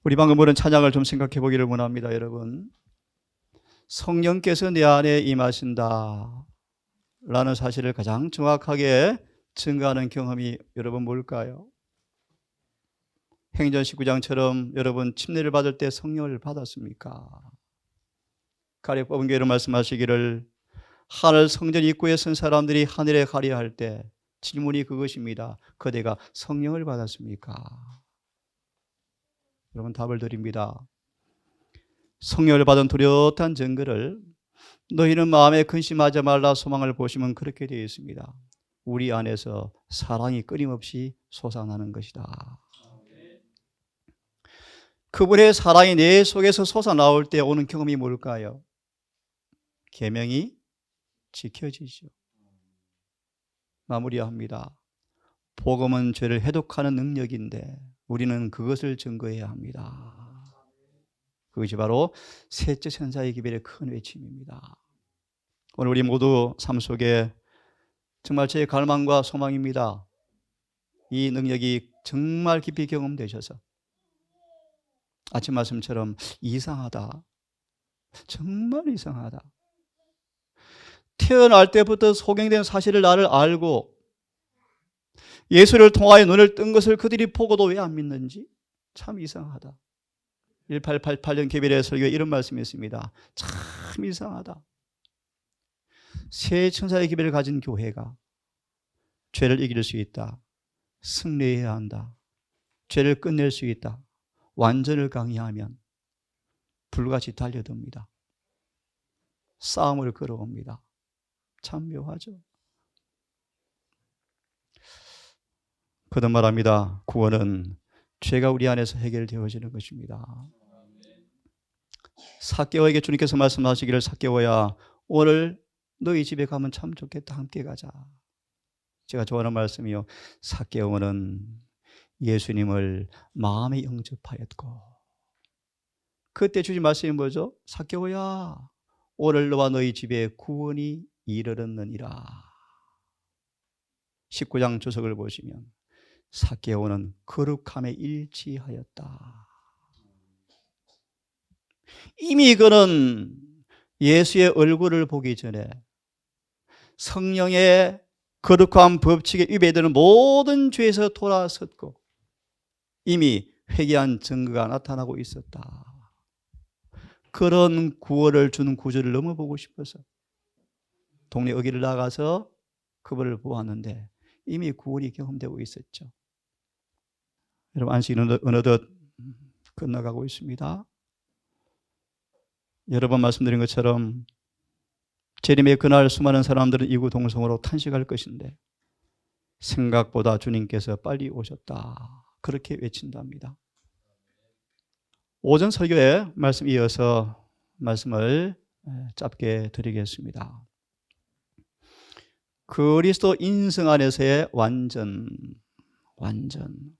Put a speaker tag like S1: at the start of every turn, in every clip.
S1: 우리 방금 부른 찬양을 좀 생각해 보기를 원합니다. 여러분, 성령께서 내 안에 임하신다 라는 사실을 가장 정확하게 증거하는 경험이 여러분 뭘까요? 행전 19장처럼 여러분 침례를 받을 때 성령을 받았습니까? 가려 뽑은 교회로 말씀하시기를 하늘 성전 입구에 선 사람들이 하늘에 가려 할 때 질문이 그것입니다. 그대가 성령을 받았습니까? 여러분 답을 드립니다. 성령을 받은 뚜렷한 증거를 너희는 마음에 근심하지 말라 소망을 보시면 그렇게 되어 있습니다. 우리 안에서 사랑이 끊임없이 솟아나는 것이다. 그분의 사랑이 내 속에서 솟아나올 때 오는 경험이 뭘까요? 계명이 지켜지죠. 마무리합니다. 복음은 죄를 해독하는 능력인데 우리는 그것을 증거해야 합니다. 그것이 바로 셋째 천사의 기별의 큰 외침입니다. 오늘 우리 모두 삶 속에 정말 제 갈망과 소망입니다. 이 능력이 정말 깊이 경험되셔서 아침 말씀처럼 이상하다, 정말 이상하다, 태어날 때부터 소경된 사실을 나를 알고 예수를 통하여 눈을 뜬 것을 그들이 보고도 왜 안 믿는지 참 이상하다. 1888년 개별의 설교에 이런 말씀이 있습니다. 참 이상하다. 세 천사의 기별을 가진 교회가 죄를 이길 수 있다, 승리해야 한다, 죄를 끝낼 수 있다, 완전을 강의하면 불같이 달려듭니다. 싸움을 걸어옵니다. 참 묘하죠. 거듭 말합니다. 구원은 죄가 우리 안에서 해결되어지는 것입니다. 삭개오에게 주님께서 말씀하시기를 삭개오야 오늘 너희 집에 가면 참 좋겠다. 함께 가자. 제가 좋아하는 말씀이요. 삭개오는 예수님을 마음에 영접하였고 그때 주신 말씀이 뭐죠? 삭개오야 오늘 너와 너희 집에 구원이 이르렀느니라. 19장 주석을 보시면 삭개오는 거룩함에 일치하였다. 이미 그는 예수의 얼굴을 보기 전에 성령의 거룩한 법칙에 위배되는 모든 죄에서 돌아섰고 이미 회개한 증거가 나타나고 있었다. 그런 구원을 주는 구주를 너무 보고 싶어서 동네 어귀를 나가서 그분을 보았는데 이미 구원이 경험되고 있었죠. 여러분 안식일은 어느덧 끝나가고 있습니다. 여러 번 말씀드린 것처럼 재림의 그날 수많은 사람들은 이구동성으로 탄식할 것인데 생각보다 주님께서 빨리 오셨다. 그렇게 외친답니다. 오전 설교에 말씀 이어서 말씀을 짧게 드리겠습니다. 그리스도 인성 안에서의 완전.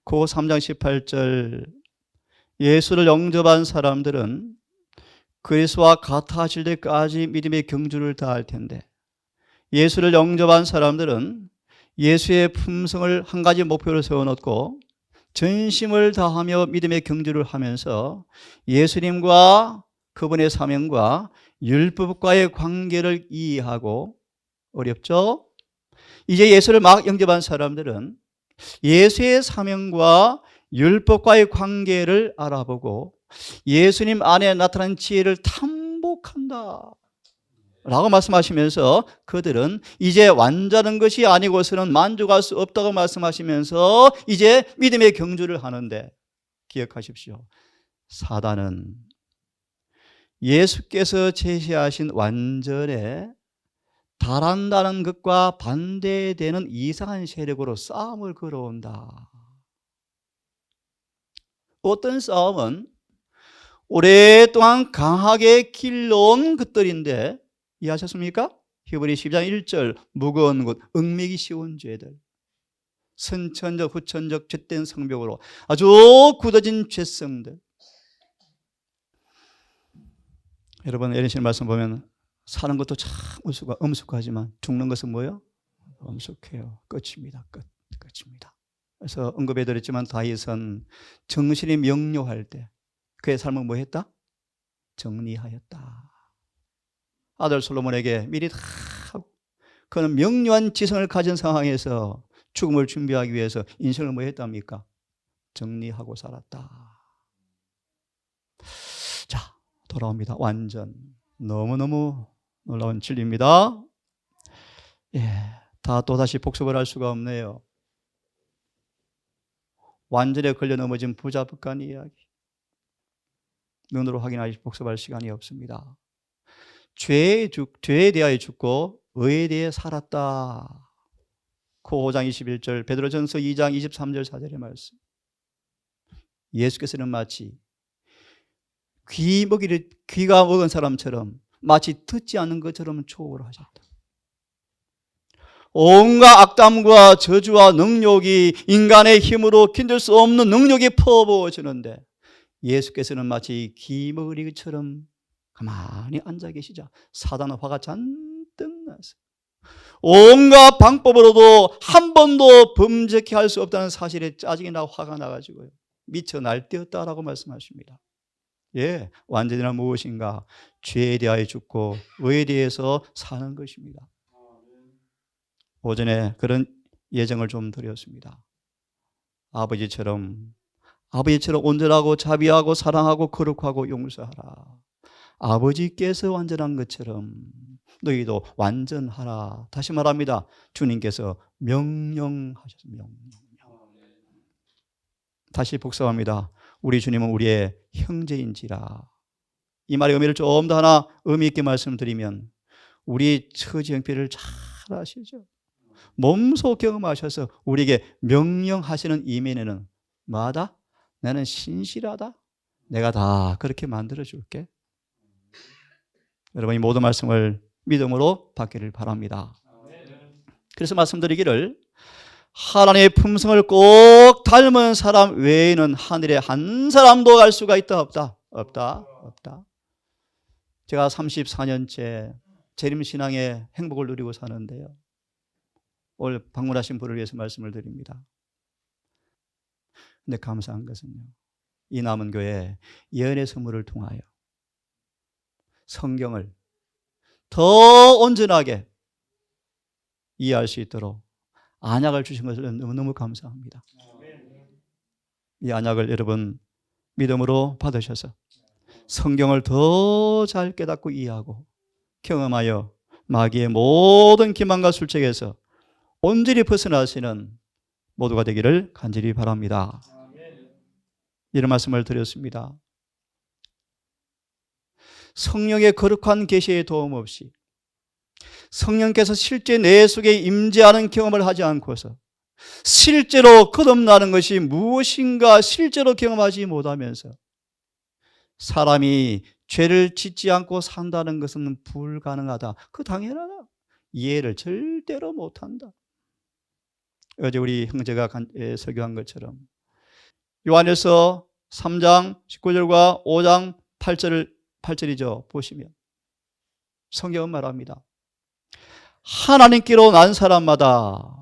S1: 고 3장 18절 예수를 영접한 사람들은 그리스도와 같아질 때까지 믿음의 경주를 다할 텐데 예수를 영접한 사람들은 예수의 품성을 한 가지 목표로 세워놓고 전심을 다하며 믿음의 경주를 하면서 예수님과 그분의 사명과 율법과의 관계를 이해하고 어렵죠? 이제 예수를 막 영접한 사람들은 예수의 사명과 율법과의 관계를 알아보고 예수님 안에 나타난 지혜를 탐복한다 라고 말씀하시면서 그들은 이제 완전한 것이 아니고서는 만족할 수 없다고 말씀하시면서 이제 믿음의 경주를 하는데 기억하십시오. 사단은 예수께서 제시하신 완전에 달한다는 것과 반대되는 이상한 세력으로 싸움을 걸어온다. 어떤 싸움은 오랫동안 강하게 길러온 것들인데 이해하셨습니까? 히브리 10장 1절 무거운 것, 얽매기 쉬운 죄들, 선천적 후천적 죄된 성벽으로 아주 굳어진 죄성들. 여러분 에린씨 말씀 보면 사는 것도 참 엄숙하지만 죽는 것은 뭐예요? 엄숙해요. 끝입니다. 끝입니다. 그래서 언급해드렸지만 다윗은 정신이 명료할 때 그의 삶은 뭐 했다? 정리하였다. 아들 솔로몬에게 미리 다 하고, 그는 명료한 지성을 가진 상황에서 죽음을 준비하기 위해서 인생을 뭐 했답니까? 정리하고 살았다. 자, 돌아옵니다. 완전. 너무너무 놀라운 진리입니다. 예, 다 또다시 복습을 할 수가 없네요. 완전에 걸려 넘어진 부자 북한 이야기. 눈으로 확인하시 복습할 시간이 없습니다. 죄에 대하여 죽고 의에 대해 살았다. 그 5장 21절, 베드로전서 2장 23절 4절의 말씀. 예수께서는 마치 귀가 먹은 사람처럼 마치 듣지 않는 것처럼 초월을 하셨다. 온갖 악담과 저주와 능욕이 인간의 힘으로 견딜 수 없는 능력이 퍼부어지는데 예수께서는 마치 귀머거리처럼 가만히 앉아 계시자 사단의 화가 잔뜩 나서 온갖 방법으로도 한 번도 범죄케 할 수 없다는 사실에 짜증이 나고 화가 나가지고요. 미쳐 날뛰었다라고 말씀하십니다. 예, 완전이란 무엇인가? 죄에 대하여 죽고 의에 대해서 사는 것입니다. 오전에 그런 예정을 좀 드렸습니다. 아버지처럼 온전하고 자비하고 사랑하고 거룩하고 용서하라. 아버지께서 완전한 것처럼 너희도 완전하라. 다시 말합니다. 주님께서 명령하셨습니다. 다시 복습합니다. 우리 주님은 우리의 형제인지라. 이 말의 의미를 좀 더 하나 의미 있게 말씀드리면 우리 처지 형편을 잘 아시죠? 몸소 경험하셔서 우리에게 명령하시는 이면에는 뭐하다? 나는 신실하다. 내가 다 그렇게 만들어줄게. 여러분 이 모든 말씀을 믿음으로 받기를 바랍니다. 그래서 말씀드리기를 하나님의 품성을 꼭 닮은 사람 외에는 하늘에 한 사람도 갈 수가 있다 없다? 없다. 제가 34년째 재림신앙의 행복을 누리고 사는데요. 오늘 방문하신 분을 위해서 말씀을 드립니다. 근데 감사한 것은요. 이 남은 교회 예언의 선물을 통하여 성경을 더 온전하게 이해할 수 있도록 안약을 주신 것을 너무너무 감사합니다. 이 안약을 여러분 믿음으로 받으셔서 성경을 더 잘 깨닫고 이해하고 경험하여 마귀의 모든 기만과 술책에서 온전히 벗어나시는 모두가 되기를 간절히 바랍니다. 이런 말씀을 드렸습니다. 성령의 거룩한 계시의 도움 없이 성령께서 실제 내 속에 임재하는 경험을 하지 않고서 실제로 거듭나는 것이 무엇인가 실제로 경험하지 못하면서 사람이 죄를 짓지 않고 산다는 것은 불가능하다. 그 당연하다. 이해를 절대로 못한다. 어제 우리 형제가 설교한 것처럼 요한일서 3장 19절과 5장 8절이죠. 보시면 성경은 말합니다. 하나님께로 난 사람마다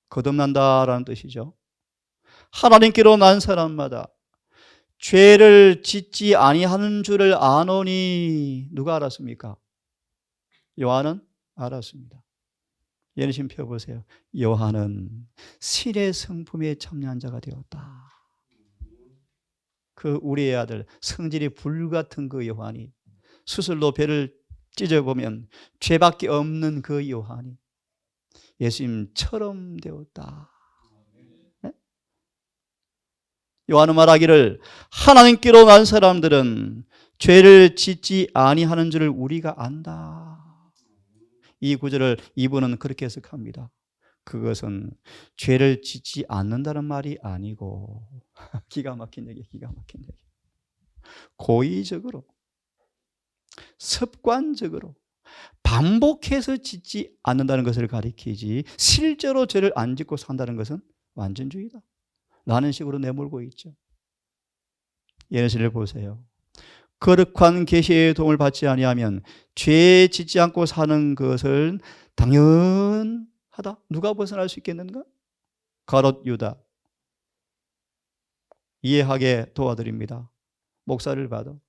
S1: 거듭난다라는 뜻이죠. 하나님께로 난 사람마다 죄를 짓지 아니하는 줄을 아노니 누가 알았습니까? 요한은 알았습니다. 예수님 펴보세요. 요한은 신의 성품에 참여한 자가 되었다. 그 우리의 아들 성질이 불같은 그 요한이 수술로 배를 찢어보면 죄밖에 없는 그 요한이 예수님처럼 되었다. 네? 요한은 말하기를 하나님께로 난 사람들은 죄를 짓지 아니하는 줄을 우리가 안다. 이 구절을 이분은 그렇게 해석합니다. 그것은 죄를 짓지 않는다는 말이 아니고 기가 막힌 얘기. 고의적으로 습관적으로 반복해서 짓지 않는다는 것을 가리키지 실제로 죄를 안 짓고 산다는 것은 완전주의다 라는 식으로 내몰고 있죠. 예수를 보세요. 거룩한 계시의 도움을 받지 아니하면 죄 짓지 않고 사는 것을 당연하다. 누가 벗어날 수 있겠는가? 가롯 유다. 이해하게 도와드립니다. 목사를 봐도,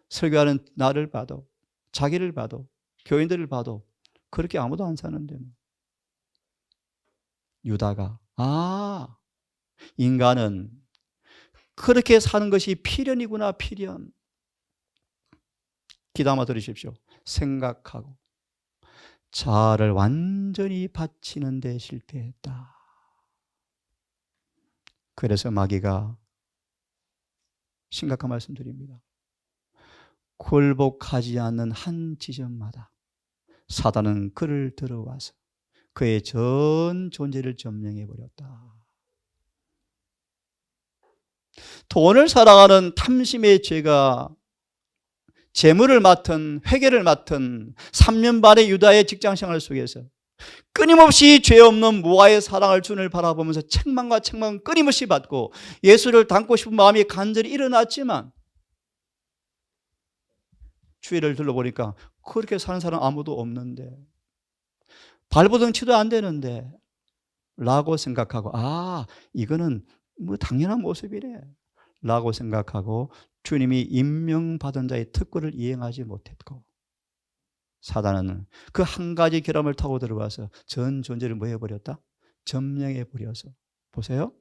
S1: 설교하는 나를 봐도, 자기를 봐도, 교인들을 봐도 그렇게 아무도 안 사는데 유다가 인간은 그렇게 사는 것이 필연이구나. 필연. 귀담아 들으십시오. 생각하고 자아를 완전히 바치는 데 실패했다. 그래서 마귀가 심각한 말씀 드립니다. 굴복하지 않는 한 지점마다 사단은 그를 들어와서 그의 전 존재를 점령해 버렸다. 돈을 사랑하는 탐심의 죄가 재물을 맡은, 회개를 맡은 3년 반의 유다의 직장생활 속에서 끊임없이 죄 없는 무아의 사랑을 주님을 바라보면서 책망과 책망을 끊임없이 받고 예수를 닮고 싶은 마음이 간절히 일어났지만 주위를 둘러보니까 그렇게 사는 사람 아무도 없는데, 발버둥치도 안 되는데 라고 생각하고 이거는 뭐 당연한 모습이래 라고 생각하고 주님이 임명받은 자의 특권을 이행하지 못했고, 사단은 그 한 가지 결함을 타고 들어와서 전 존재를 뭐 해버렸다? 점령해 버려서. 보세요.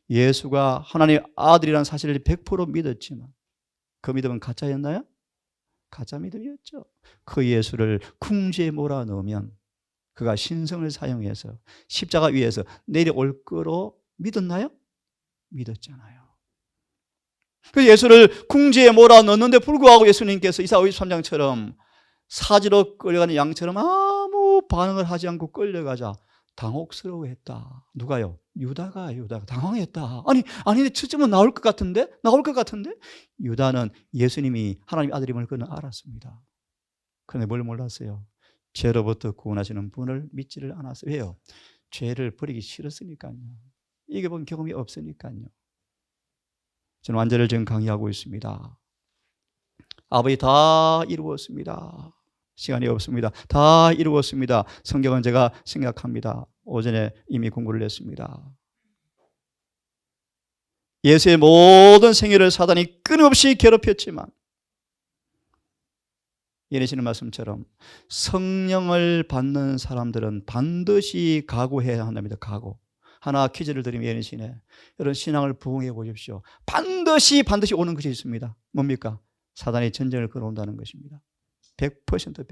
S1: 예수가 하나님의 아들이라는 사실을 100% 믿었지만 그 믿음은 가짜였나요? 가짜 믿음이었죠. 그 예수를 궁지에 몰아넣으면 그가 신성을 사용해서 십자가 위에서 내려올 거로 믿었나요? 믿었잖아요. 그 예수를 궁지에 몰아넣는데 불구하고 예수님께서 이사야 53장처럼 사지로 끌려가는 양처럼 아무 반응을 하지 않고 끌려가자 당혹스러워했다. 누가요? 유다가 당황했다. 아니 첫째는 나올 것 같은데? 유다는 예수님이 하나님의 아들임을 그는 알았습니다. 그런데 뭘 몰랐어요? 죄로부터 구원하시는 분을 믿지를 않았어요. 왜요? 죄를 버리기 싫었으니까요. 이겨본 경험이 없으니까요. 저는 완전을 지금 강의하고 있습니다. 아버지 다 이루었습니다. 시간이 없습니다. 다 이루었습니다. 성경은 제가 생각합니다. 오전에 이미 공부를 했습니다. 예수의 모든 생애를 사단이 끊임없이 괴롭혔지만 예내시는 말씀처럼 성령을 받는 사람들은 반드시 각오해야 한답니다. 각오. 하나 퀴즈를 드리면 예내시네. 여러분 신앙을 부응해 보십시오. 반드시 오는 것이 있습니다. 뭡니까? 사단이 전쟁을 걸어온다는 것입니다. 100%.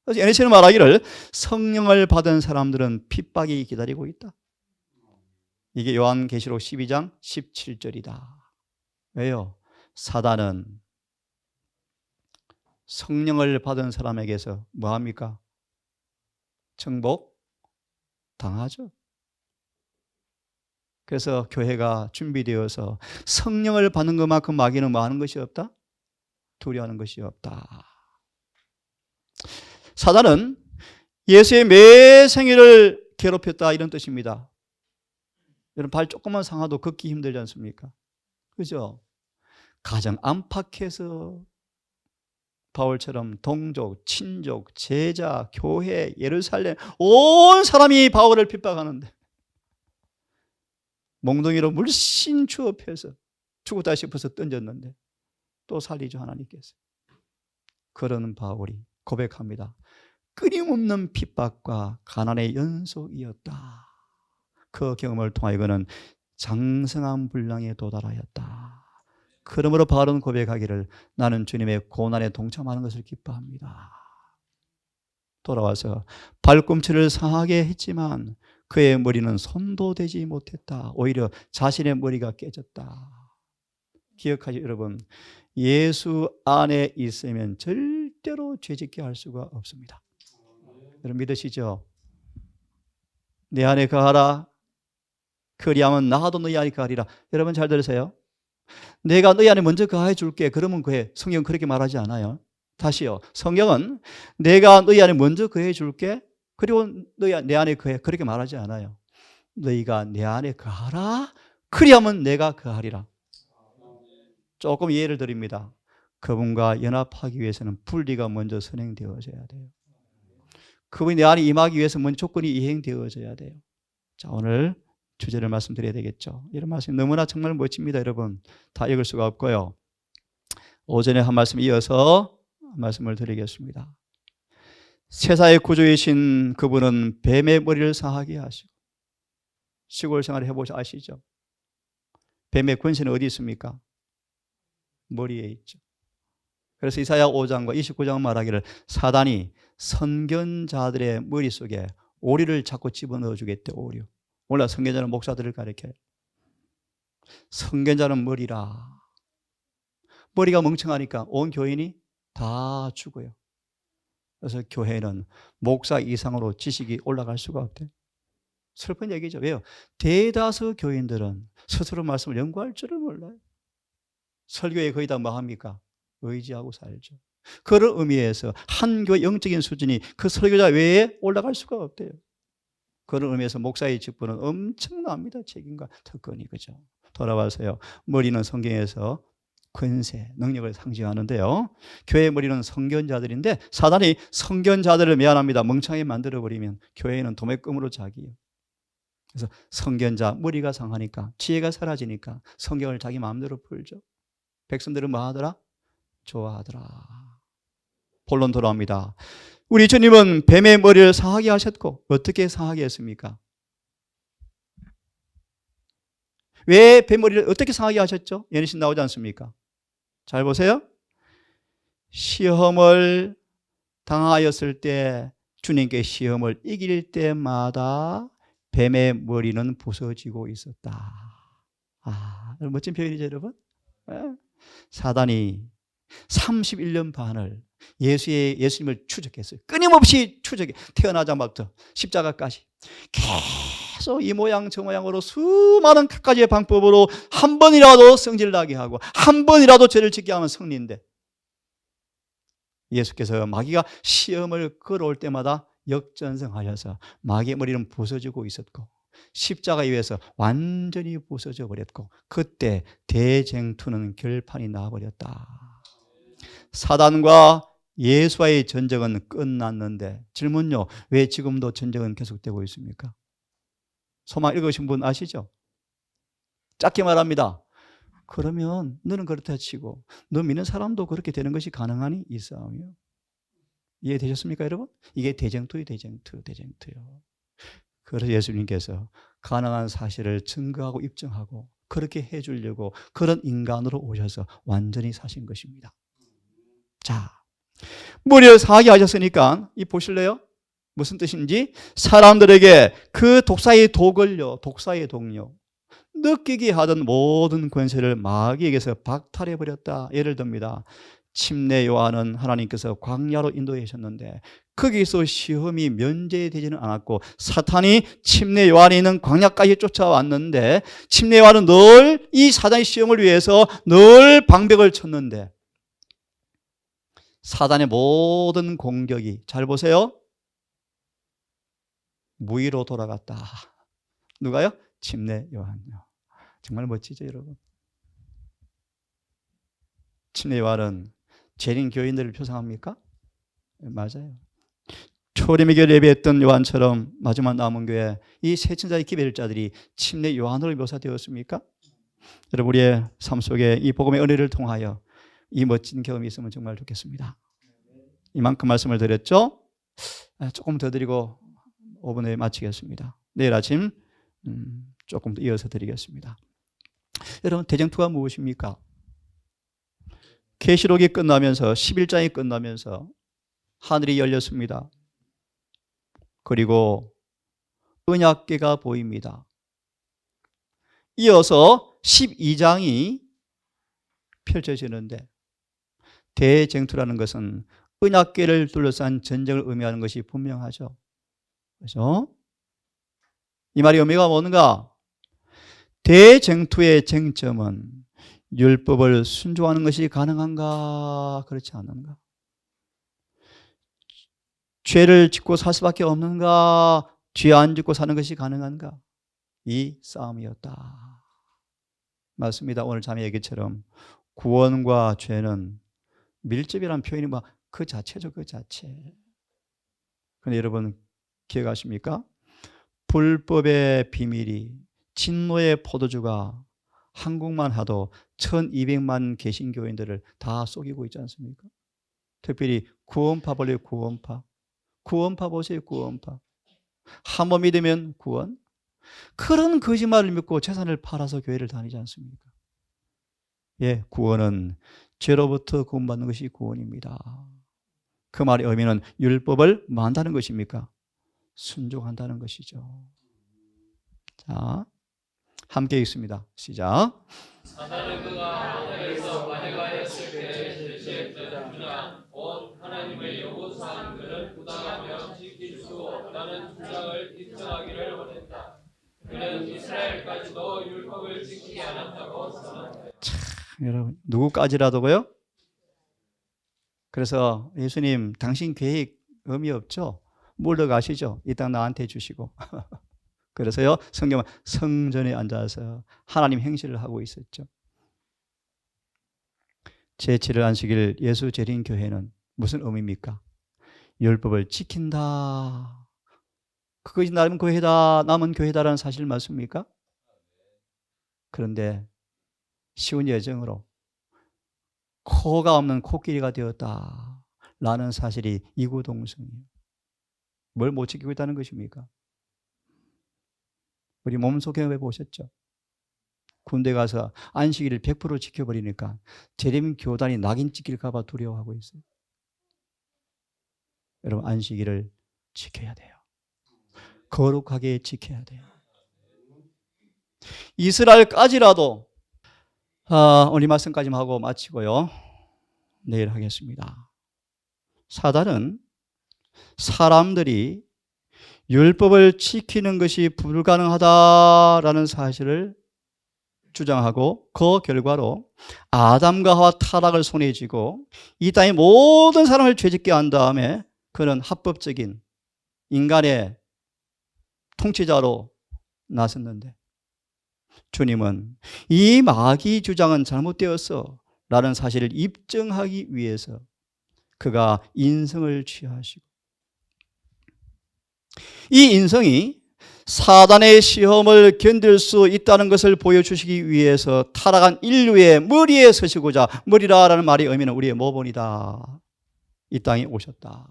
S1: 그래서 예내시는 말하기를 성령을 받은 사람들은 핍박이 기다리고 있다. 이게 요한계시록 12장 17절이다. 왜요? 사단은 성령을 받은 사람에게서 뭐합니까? 정복 당하죠. 그래서 교회가 준비되어서 성령을 받는 것만큼 마귀는 뭐 하는 것이 없다? 두려워하는 것이 없다. 사단은 예수의 매 생일을 괴롭혔다 이런 뜻입니다. 여러분 발 조금만 상하도 걷기 힘들지 않습니까? 그죠? 가정 안팎에서 바울처럼 동족, 친족, 제자, 교회, 예루살렘 온 사람이 바울을 핍박하는데 몽둥이로 물씬 추업해서 죽었다 싶어서 던졌는데 또 살리죠 하나님께서. 그러는 바울이 고백합니다. 끊임없는 핍박과 가난의 연속이었다. 그 경험을 통하여 그는 장성한 분량에 도달하였다. 그러므로 바울은 고백하기를 나는 주님의 고난에 동참하는 것을 기뻐합니다. 돌아와서 발꿈치를 상하게 했지만 그의 머리는 손도 대지 못했다. 오히려 자신의 머리가 깨졌다. 기억하시죠 여러분. 예수 안에 있으면 절대로 죄짓게 할 수가 없습니다. 여러분 믿으시죠? 내 안에 거하라. 그리하면 나도 너희 안에 거하리라. 여러분 잘 들으세요. 내가 너희 안에 먼저 거하여 줄게. 그러면 거해. 성경은 그렇게 말하지 않아요. 다시요. 성경은 내가 너희 안에 먼저 거해 줄게. 그리고 너희 내 안에 거해. 그렇게 말하지 않아요. 너희가 내 안에 거하라. 그리하면 내가 거하리라. 조금 이해를 드립니다. 그분과 연합하기 위해서는 분리가 먼저 선행되어져야 돼요. 그분이 내 안에 임하기 위해서 먼저 조건이 이행되어져야 돼요. 자, 오늘 주제를 말씀드려야 되겠죠. 이런 말씀이 너무나 정말 멋집니다. 여러분 다 읽을 수가 없고요. 오전에 한 말씀 이어서 말씀을 드리겠습니다. 세상의 구주이신 그분은 뱀의 머리를 상하게 하시고, 시골 생활 해보셔 아시죠? 뱀의 권세는 어디 있습니까? 머리에 있죠. 그래서 이사야 5장과 29장 말하기를 사단이 선견자들의 머릿속에 오리를 자꾸 집어넣어 주겠대. 오리. 몰라, 선견자는 목사들을 가리켜요. 선견자는 머리라. 머리가 멍청하니까 온 교인이 다 죽어요. 그래서 교회는 목사 이상으로 지식이 올라갈 수가 없대요. 슬픈 얘기죠. 왜요? 대다수 교인들은 스스로 말씀을 연구할 줄을 몰라요. 설교에 거의 다 뭐 합니까? 의지하고 살죠. 그런 의미에서 한 교회 영적인 수준이 그 설교자 외에 올라갈 수가 없대요. 그런 의미에서 목사의 직분은 엄청납니다. 책임과 특권이. 그죠? 돌아와서요. 머리는 성경에서 권세, 능력을 상징하는데요. 교회의 머리는 선견자들인데 사단이 선견자들을 미안합니다. 멍청하게 만들어버리면 교회는 도매금으로 자기예요. 그래서 선견자 머리가 상하니까 지혜가 사라지니까 성경을 자기 마음대로 풀죠. 백성들은 뭐 하더라? 좋아하더라. 본론 돌아옵니다. 우리 주님은 뱀의 머리를 상하게 하셨고 어떻게 상하게 했습니까? 왜 뱀 머리를 어떻게 상하게 하셨죠? 예언신 나오지 않습니까? 잘 보세요. 시험을 당하였을 때 주님께 시험을 이길 때마다 뱀의 머리는 부서지고 있었다. 멋진 표현이죠, 여러분? 사단이 31년 반을 예수님을 추적했어요. 끊임없이 추적해. 태어나자마자 십자가까지 계속 이 모양 저 모양으로 수많은 갖가지의 방법으로 한 번이라도 성질을 나게 하고 한 번이라도 죄를 짓게 하면 승리인데, 예수께서 마귀가 시험을 걸어올 때마다 역전승하셔서 마귀의 머리는 부서지고 있었고 십자가 위에서 완전히 부서져 버렸고, 그때 대쟁투는 결판이 나버렸다. 사단과 예수와의 전쟁은 끝났는데, 질문요, 왜 지금도 전쟁은 계속되고 있습니까? 소망 읽으신 분 아시죠? 짧게 말합니다. 그러면 너는 그렇다 치고 너 믿는 사람도 그렇게 되는 것이 가능하니? 이 싸움이요. 이해되셨습니까, 여러분? 이게 대쟁투요. 그래서 예수님께서 가능한 사실을 증거하고 입증하고 그렇게 해주려고 그런 인간으로 오셔서 완전히 사신 것입니다. 자, 머리를 상하게 하셨으니까 이 보실래요? 무슨 뜻인지? 사람들에게 그 독사의 독력, 느끼게 하던 모든 권세를 마귀에게서 박탈해버렸다. 예를 듭니다. 침례 요한은 하나님께서 광야로 인도해 주셨는데 거기서 시험이 면제되지는 않았고 사탄이 침례 요한이 있는 광야까지 쫓아왔는데 침례 요한은 늘 이 사단의 시험을 위해서 늘 방벽을 쳤는데 사단의 모든 공격이, 잘 보세요, 무의로 돌아갔다. 누가요? 침례 요한요. 정말 멋지죠, 여러분? 침례 요한은 재림 교인들을 표상합니까? 맞아요. 초림의 교회 예배했던 요한처럼 마지막 남은 교회 이 세천자의 기별자들이 침례 요한으로 묘사되었습니까? 여러분, 우리의 삶 속에 이 복음의 은혜를 통하여 이 멋진 경험이 있으면 정말 좋겠습니다. 이만큼 말씀을 드렸죠? 조금 더 드리고 5분 후에 마치겠습니다. 내일 아침 조금 더 이어서 드리겠습니다. 여러분, 대쟁투가 무엇입니까? 계시록이 끝나면서 11장이 끝나면서 하늘이 열렸습니다. 그리고 언약궤가 보입니다. 이어서 12장이 펼쳐지는데, 대쟁투라는 것은 언약궤를 둘러싼 전쟁을 의미하는 것이 분명하죠. 그렇죠? 이 말이 의미가 뭔가? 대쟁투의 쟁점은 율법을 순종하는 것이 가능한가, 그렇지 않은가? 죄를 짓고 살 수밖에 없는가, 죄 안 짓고 사는 것이 가능한가? 이 싸움이었다. 맞습니다. 오늘 자매 얘기처럼 구원과 죄는 밀접이라는 표현이 그 자체죠, 그 자체. 그런데 여러분 기억하십니까? 불법의 비밀이 진노의 포도주가 한국만 하도 1200만 개신교인들을 다 속이고 있지 않습니까? 특별히 구원파 볼래요? 구원파 보세요. 구원파. 한 번 믿으면 구원. 그런 거짓말을 믿고 재산을 팔아서 교회를 다니지 않습니까? 예, 구원은 죄로부터 구원받는 것이 구원입니다. 그 말의 의미는 율법을 뭐 한다는 것입니까? 순종한다는 것이죠. 자, 함께 읽습니다. 시작.
S2: 사단은 그가 하늘에서 관여하였을 때 주장 곧 하나님의 요구사항 그는 부당하며 지킬 수 없다는 주장을 인정하기를 원했다. 그는 이스라엘까지도 율법을 지키지 않았다고 선언했다.
S1: 여러분, 누구까지라도고요? 그래서 예수님 당신 계획 의미 없죠? 물러가시죠. 이 땅 나한테 주시고. 그래서요, 성경은 성전에 앉아서 하나님 행실을 하고 있었죠. 제7일 안식일 예수 재림 교회는 무슨 의미입니까? 율법을 지킨다. 그것이 남은 교회다라는 사실 맞습니까? 그런데 쉬운 예정으로 코가 없는 코끼리가 되었다라는 사실이 이구동성이에요. 뭘 못 지키고 있다는 것입니까? 우리 몸속에 왜 보셨죠? 군대 가서 안식일을 100% 지켜버리니까 재림 교단이 낙인 찍힐까 봐 두려워하고 있어요. 여러분, 안식일을 지켜야 돼요. 거룩하게 지켜야 돼요. 이스라엘까지라도 오늘 말씀까지만 하고 마치고요. 내일 하겠습니다. 사단은 사람들이 율법을 지키는 것이 불가능하다라는 사실을 주장하고 그 결과로 아담과 하와 타락을 손에 쥐고 이 땅의 모든 사람을 죄짓게 한 다음에 그는 합법적인 인간의 통치자로 나섰는데 주님은 이 마귀 주장은 잘못되었어 라는 사실을 입증하기 위해서 그가 인성을 취하시고 이 인성이 사단의 시험을 견딜 수 있다는 것을 보여주시기 위해서 타락한 인류의 머리에 서시고자, 머리라라는 말의 의미는 우리의 모본이다, 이 땅에 오셨다.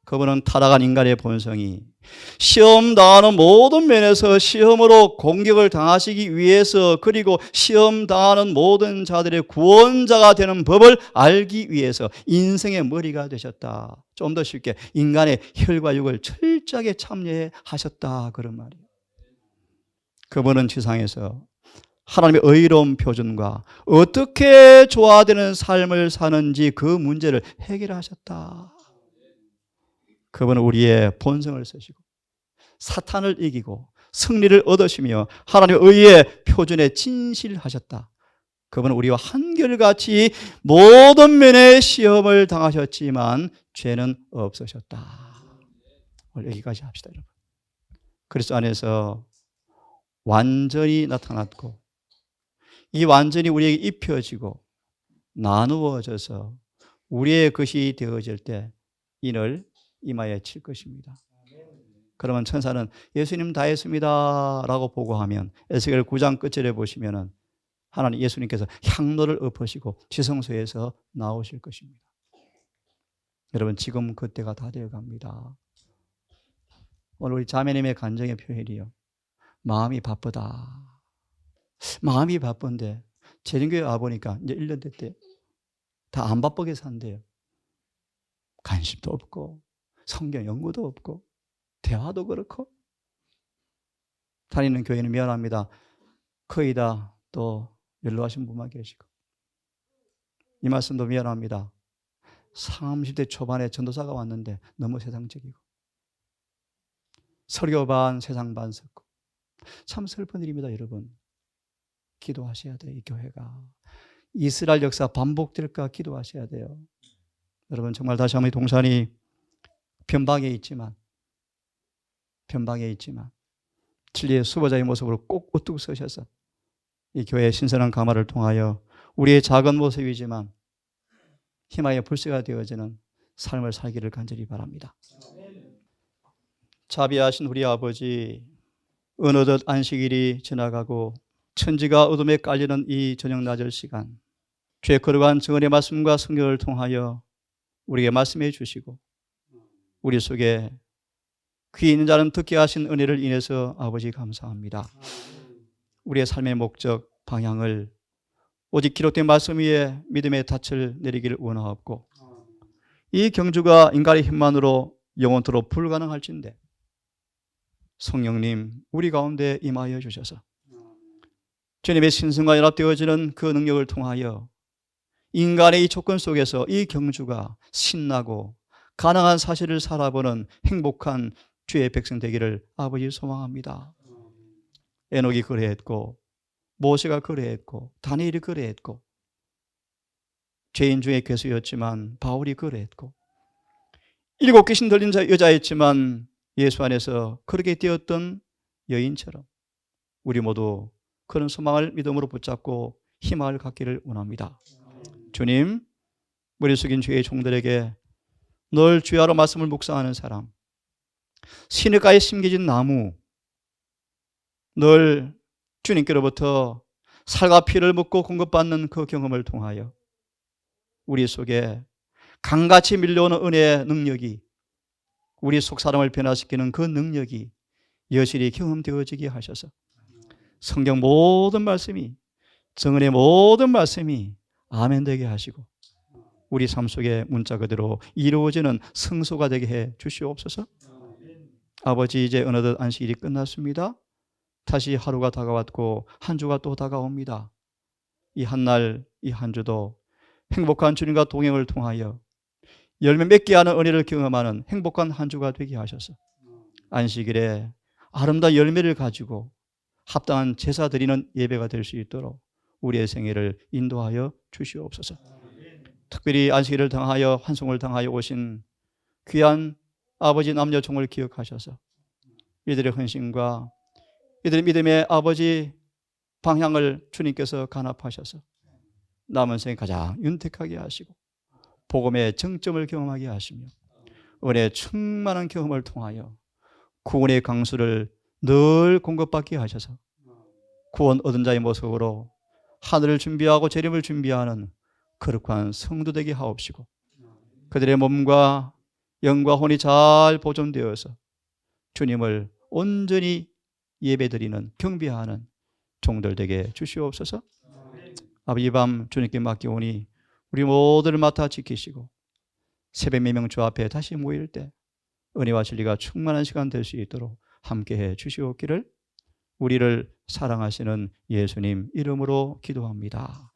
S1: 그분은 타락한 인간의 본성이 시험 당하는 모든 면에서 시험으로 공격을 당하시기 위해서, 그리고 시험 당하는 모든 자들의 구원자가 되는 법을 알기 위해서 인생의 머리가 되셨다. 좀 더 쉽게 인간의 혈과 육을 철저하게 참여해 하셨다, 그런 말이에요. 그분은 지상에서 하나님의 의로운 표준과 어떻게 조화되는 삶을 사는지 그 문제를 해결하셨다. 그분은 우리의 본성을 쓰시고 사탄을 이기고 승리를 얻으시며 하나님의 의의 표준에 진실하셨다. 그분은 우리와 한결같이 모든 면의 시험을 당하셨지만 죄는 없으셨다. 오늘 여기까지 합시다, 여러분. 그리스도 안에서 완전히 나타났고 이 완전히 우리에게 입혀지고 나누어져서 우리의 것이 되어질 때 이를 이마에 칠 것입니다. 그러면 천사는 예수님 다 했습니다 라고 보고하면 에스겔 9장 끝절에 보시면은 하나님 예수님께서 향로를 엎으시고 지성소에서 나오실 것입니다. 여러분, 지금 그때가 다 되어 갑니다. 오늘 우리 자매님의 간정의 표현이요, 마음이 바쁘다. 마음이 바쁜데 재림교회 와보니까 이제 1년 됐대요. 다 안 바쁘게 산대요. 관심도 없고 성경 연구도 없고 대화도 그렇고. 다니는 교회는 미안합니다, 거의 다 또 연로하신 분만 계시고. 이 말씀도 미안합니다, 30대 초반에 전도사가 왔는데 너무 세상적이고 설교 반 세상 반 섞고. 참 슬픈 일입니다. 여러분, 기도하셔야 돼요. 이 교회가 이스라엘 역사 반복될까 기도하셔야 돼요. 여러분, 정말 다시 한번 동산이 변방에 있지만 진리의 수보자의 모습으로 꼭 우뚝 서셔서 이 교회의 신선한 감화를 통하여 우리의 작은 모습이지만 희망의 불씨가 되어지는 삶을 살기를 간절히 바랍니다. 자비하신 우리 아버지, 어느덧 안식일이 지나가고 천지가 어둠에 깔리는 이 저녁 낮을 시간, 주의 거룩한 증언의 말씀과 성경을 통하여 우리에게 말씀해 주시고 우리 속에 귀 있는 자는 듣게 하신 은혜를 인해서 아버지 감사합니다. 우리의 삶의 목적, 방향을 오직 기록된 말씀 위에 믿음의 닻을 내리기를 원하옵고 이 경주가 인간의 힘만으로 영원토록 불가능할진데 성령님 우리 가운데 임하여 주셔서 주님의 신성과 연합되어지는 그 능력을 통하여 인간의 이 조건 속에서 이 경주가 신나고 가능한 사실을 살아보는 행복한 주의 백성 되기를 아버지 소망합니다. 에녹이 그래했고 모세가 그래했고 다니엘이 그래했고 죄인 중에 괴수였지만 바울이 그래했고 7 귀신 들린 여자였지만 예수 안에서 그렇게 되었던 여인처럼 우리 모두 그런 소망을 믿음으로 붙잡고 희망을 갖기를 원합니다. 주님, 머리 숙인 주의 종들에게 늘 주야로 말씀을 묵상하는 사람, 시냇가에 심겨진 나무, 늘 주님께로부터 살과 피를 먹고 공급받는 그 경험을 통하여 우리 속에 강같이 밀려오는 은혜의 능력이 우리 속 사람을 변화시키는 그 능력이 여실히 경험되어지게 하셔서 성경 모든 말씀이 정언의 모든 말씀이 아멘 되게 하시고 우리 삶 속에 문자 그대로 이루어지는 성소가 되게 해 주시옵소서. 아버지 이제 어느덧 안식일이 끝났습니다. 다시 하루가 다가왔고 한 주가 또 다가옵니다. 이 한 날, 이 한 주도 행복한 주님과 동행을 통하여 열매 맺게 하는 은혜를 경험하는 행복한 한 주가 되게 하셔서 안식일에 아름다운 열매를 가지고 합당한 제사 드리는 예배가 될 수 있도록 우리의 생애를 인도하여 주시옵소서. 특별히 안식일을 당하여 환송을 당하여 오신 귀한 아버지 남녀 종을 기억하셔서 이들의 헌신과 이들의 믿음의 아버지 방향을 주님께서 간합하셔서 남은 생에 가장 윤택하게 하시고 복음의 정점을 경험하게 하시며 은혜의 충만한 경험을 통하여 구원의 강수를 늘 공급받게 하셔서 구원 얻은 자의 모습으로 하늘을 준비하고 재림을 준비하는 거룩한 성도 되게 하옵시고 그들의 몸과 영과 혼이 잘 보존되어서 주님을 온전히 예배드리는 경배하는 종들 되게 주시옵소서. 아버지 이 밤 주님께 맡기오니 우리 모두를 맡아 지키시고 새벽 매명 주 앞에 다시 모일 때 은혜와 진리가 충만한 시간 될 수 있도록 함께해 주시옵기를 우리를 사랑하시는 예수님 이름으로 기도합니다.